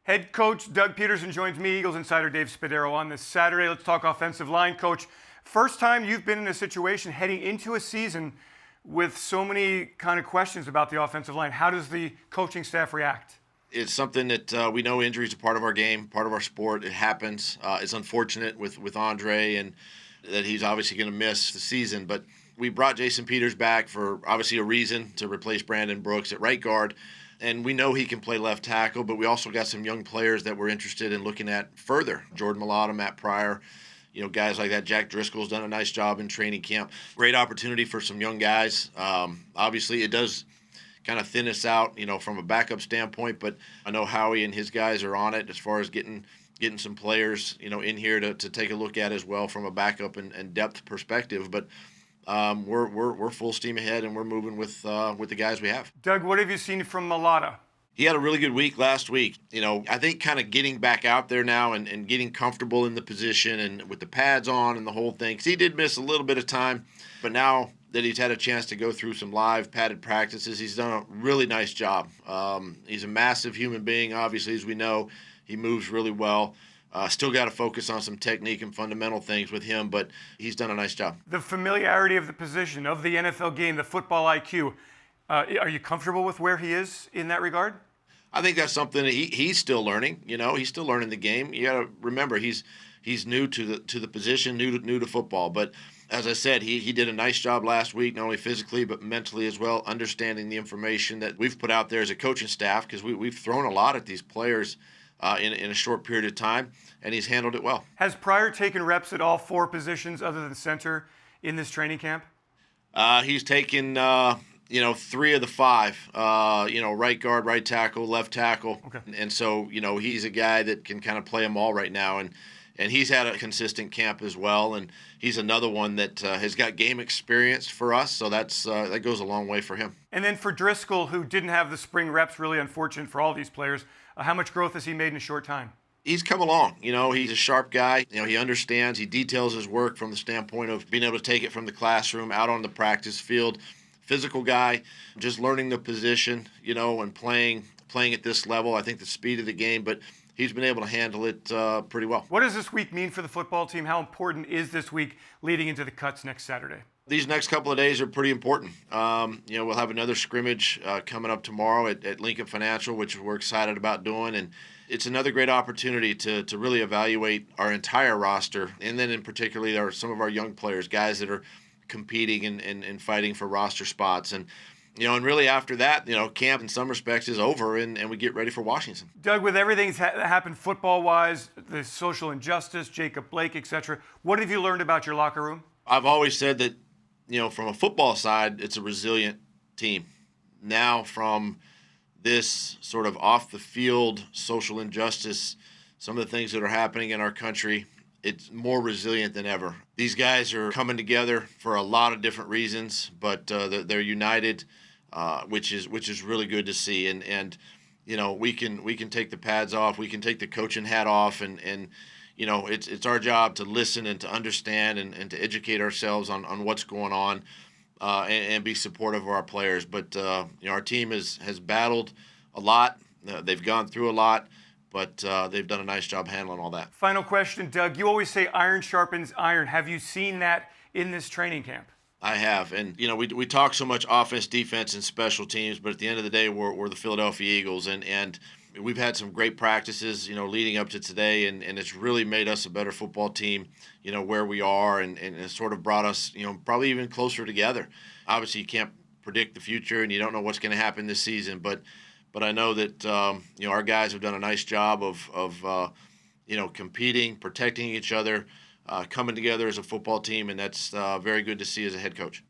Head coach Doug Pederson joins me, Eagles Insider Dave Spadaro, on this Saturday. Let's talk offensive line, Coach. First time you've been in a situation heading into a season with so many kind of questions about the offensive line. How does the coaching staff react? It's something that we know injuries are part of our game, part of our sport. It happens. It's unfortunate with Andre and that he's obviously going to miss the season. But we brought Jason Peters back for obviously a reason, to replace Brandon Brooks at right guard. And we know he can play left tackle, but we also got some young players that we're interested in looking at further. Jordan Mailata, Matt Pryor, guys like that. Jack Driscoll's done a nice job in training camp. Great opportunity for some young guys. Obviously, it does kind of thin us out, from a backup standpoint, but I know Howie and his guys are on it as far as getting some players, in here to take a look at as well from a backup and depth perspective. But we're full steam ahead, and we're moving with the guys we have. Doug, what have you seen from Mailata? He had a really good week last week. I think kind of getting back out there now and getting comfortable in the position and with the pads on and the whole thing. Because he did miss a little bit of time, but now that he's had a chance to go through some live padded practices, he's done a really nice job. He's a massive human being, obviously, as we know. He moves really well. Still got to focus on some technique and fundamental things with him, but he's done a nice job. The familiarity of the position, of the NFL game, the football IQ, are you comfortable with where he is in that regard? I think that's something that he's still learning. He's still learning the game. You got to remember, he's new to the position, new to football. But as I said, he did a nice job last week, not only physically but mentally as well, understanding the information that we've put out there as a coaching staff, because we've thrown a lot at these players in a short period of time, and he's handled it well. Has Pryor taken reps at all four positions other than center in this training camp? He's taken, 3 of the 5, right guard, right tackle, left tackle. Okay. And so, he's a guy that can kind of play them all right now. And he's had a consistent camp as well. And he's another one that has got game experience for us. So that goes a long way for him. And then for Driscoll, who didn't have the spring reps, really unfortunate for all these players, how much growth has he made in a short time? He's come along. He's a sharp guy. He understands. He details his work from the standpoint of being able to take it from the classroom out on the practice field. Physical guy, just learning the position, and playing at this level. I think the speed of the game, but he's been able to handle it pretty well. What does this week mean for the football team? How important is this week leading into the cuts next Saturday? These next couple of days are pretty important. We'll have another scrimmage coming up tomorrow at Lincoln Financial, which we're excited about doing. And it's another great opportunity to really evaluate our entire roster. And then in particular, some of our young players, guys that are competing and fighting for roster spots. And really after that, camp in some respects is over and we get ready for Washington. Doug, with everything that happened football-wise, the social injustice, Jacob Blake, etc., what have you learned about your locker room? I've always said that, from a football side, it's a resilient team. Now from this sort of off-the-field social injustice, some of the things that are happening in our country, it's more resilient than ever. These guys are coming together for a lot of different reasons, but they're united, which is really good to see. And we can take the pads off, we can take the coaching hat off, and it's our job to listen and to understand and to educate ourselves on what's going on, and be supportive of our players. But our team has battled a lot. They've gone through a lot. But they've done a nice job handling all that. Final question, Doug. You always say iron sharpens iron. Have you seen that in this training camp? I have. And, we talk so much offense, defense, and special teams, but at the end of the day, we're the Philadelphia Eagles. And we've had some great practices, leading up to today, and it's really made us a better football team, where we are, and it's sort of brought us, probably even closer together. Obviously, you can't predict the future, and you don't know what's going to happen this season, but I know that our guys have done a nice job of competing, protecting each other, coming together as a football team, and that's very good to see as a head coach.